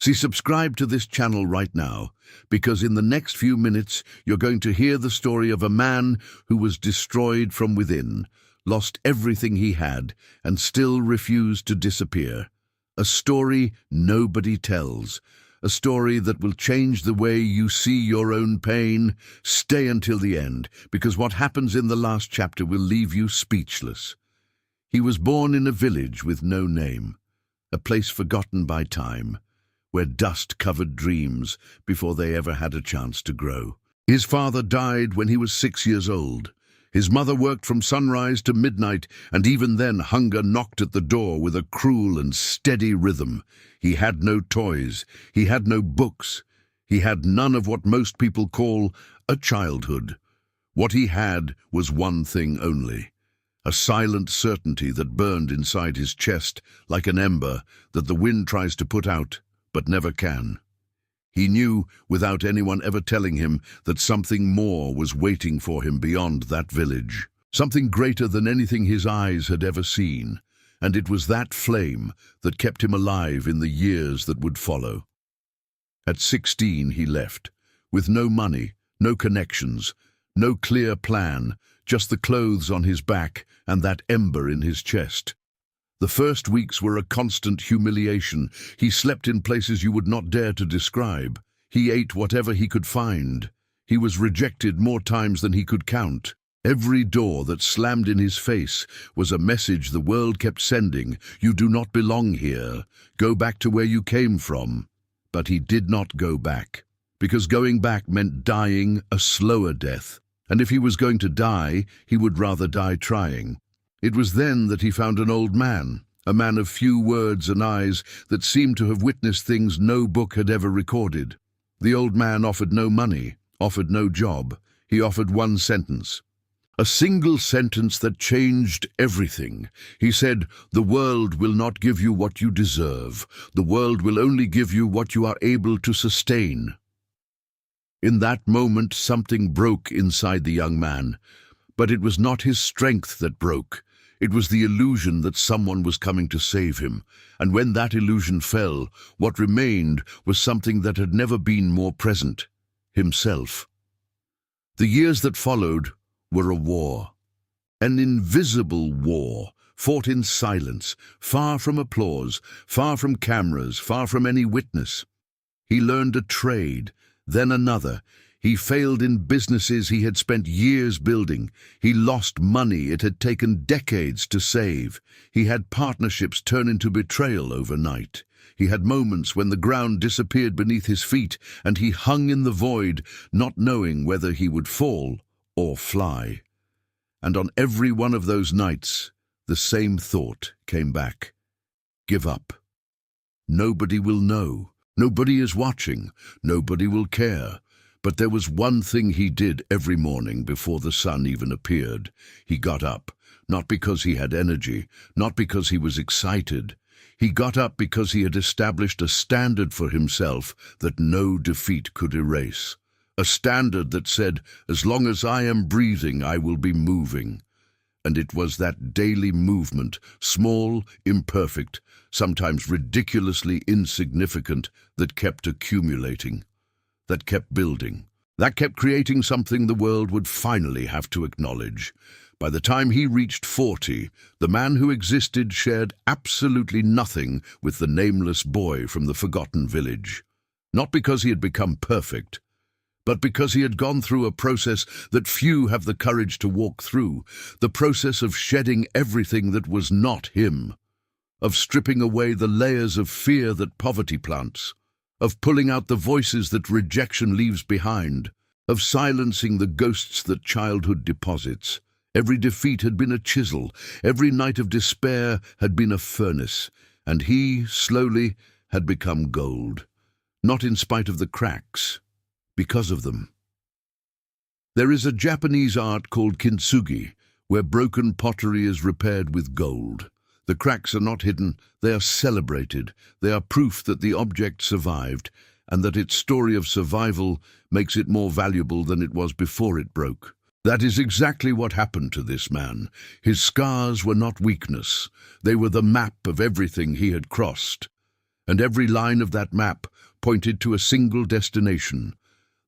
See, subscribe to this channel right now, because in the next few minutes you're going to hear the story of a man who was destroyed from within, lost everything he had, and still refused to disappear. A story nobody tells. A story that will change the way you see your own pain. Stay until the end, because what happens in the last chapter will leave you speechless. He was born in a village with no name, a place forgotten by time, where dust covered dreams before they ever had a chance to grow. His father died when he was 6 years old. His mother worked from sunrise to midnight, and even then hunger knocked at the door with a cruel and steady rhythm. He had no toys, he had no books, he had none of what most people call a childhood. What he had was one thing only, a silent certainty that burned inside his chest like an ember that the wind tries to put out but never can. He knew, without anyone ever telling him, that something more was waiting for him beyond that village, something greater than anything his eyes had ever seen, and it was that flame that kept him alive in the years that would follow. At 16 he left, with no money, no connections, no clear plan, just the clothes on his back and that ember in his chest. The first weeks were a constant humiliation. He slept in places you would not dare to describe. He ate whatever he could find. He was rejected more times than he could count. Every door that slammed in his face was a message the world kept sending. You do not belong here. Go back to where you came from. But he did not go back, because going back meant dying a slower death. And if he was going to die, he would rather die trying. It was then that he found an old man, a man of few words and eyes that seemed to have witnessed things no book had ever recorded. The old man offered no money, offered no job. He offered one sentence. A single sentence that changed everything. He said, "The world will not give you what you deserve. The world will only give you what you are able to sustain." In that moment, something broke inside the young man. But it was not his strength that broke. It was the illusion that someone was coming to save him, and when that illusion fell, what remained was something that had never been more present: himself. The years that followed were a war, an invisible war, fought in silence, far from applause, far from cameras, far from any witness. He learned a trade, then another. He failed in businesses he had spent years building. He lost money it had taken decades to save. He had partnerships turn into betrayal overnight. He had moments when the ground disappeared beneath his feet, and he hung in the void, not knowing whether he would fall or fly. And on every one of those nights, the same thought came back. Give up. Nobody will know. Nobody is watching. Nobody will care. But there was one thing he did every morning before the sun even appeared. He got up, not because he had energy, not because he was excited. He got up because he had established a standard for himself that no defeat could erase. A standard that said, as long as I am breathing, I will be moving. And it was that daily movement, small, imperfect, sometimes ridiculously insignificant, that kept accumulating, that kept building, that kept creating something the world would finally have to acknowledge. By the time he reached 40, the man who existed shared absolutely nothing with the nameless boy from the forgotten village. Not because he had become perfect, but because he had gone through a process that few have the courage to walk through, the process of shedding everything that was not him, of stripping away the layers of fear that poverty plants, of pulling out the voices that rejection leaves behind, of silencing the ghosts that childhood deposits. Every defeat had been a chisel, every night of despair had been a furnace, and he, slowly, had become gold. Not in spite of the cracks, because of them. There is a Japanese art called Kintsugi, where broken pottery is repaired with gold. The cracks are not hidden, they are celebrated. They are proof that the object survived, and that its story of survival makes it more valuable than it was before it broke. That is exactly what happened to this man. His scars were not weakness. They were the map of everything he had crossed. and every line of that map pointed to a single destination,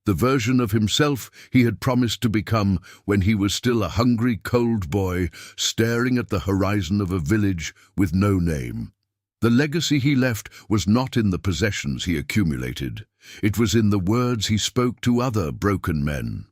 the version of himself he had promised to become when he was still a hungry, cold boy staring at the horizon of a village with no name. The legacy he left was not in the possessions he accumulated. It was in the words he spoke to other broken men,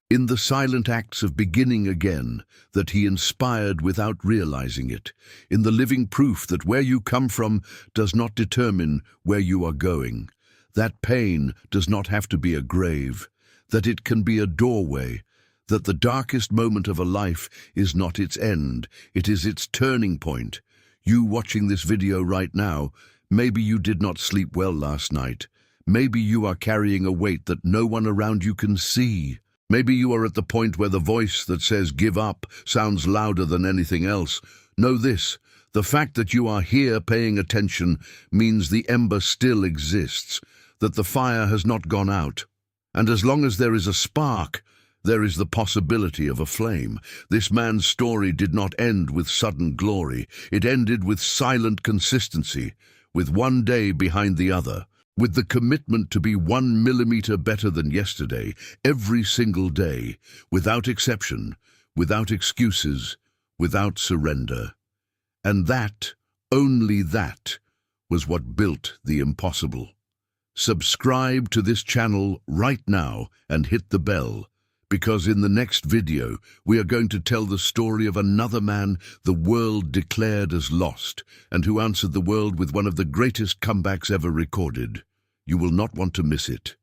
in the silent acts of beginning again that he inspired without realizing it, in the living proof that where you come from does not determine where you are going, that pain does not have to be a grave, that it can be a doorway, that the darkest moment of a life is not its end, it is its turning point. You watching this video right now, maybe you did not sleep well last night. Maybe you are carrying a weight that no one around you can see. Maybe you are at the point where the voice that says give up sounds louder than anything else. Know this, the fact that you are here paying attention means the ember still exists, that the fire has not gone out. And as long as there is a spark, there is the possibility of a flame. This man's story did not end with sudden glory. It ended with silent consistency, with one day behind the other, with the commitment to be 1 millimeter better than yesterday, every single day, without exception, without excuses, without surrender. And that, only that, was what built the impossible. Subscribe to this channel right now and hit the bell, because in the next video we are going to tell the story of another man the world declared as lost and who answered the world with one of the greatest comebacks ever recorded. You will not want to miss it.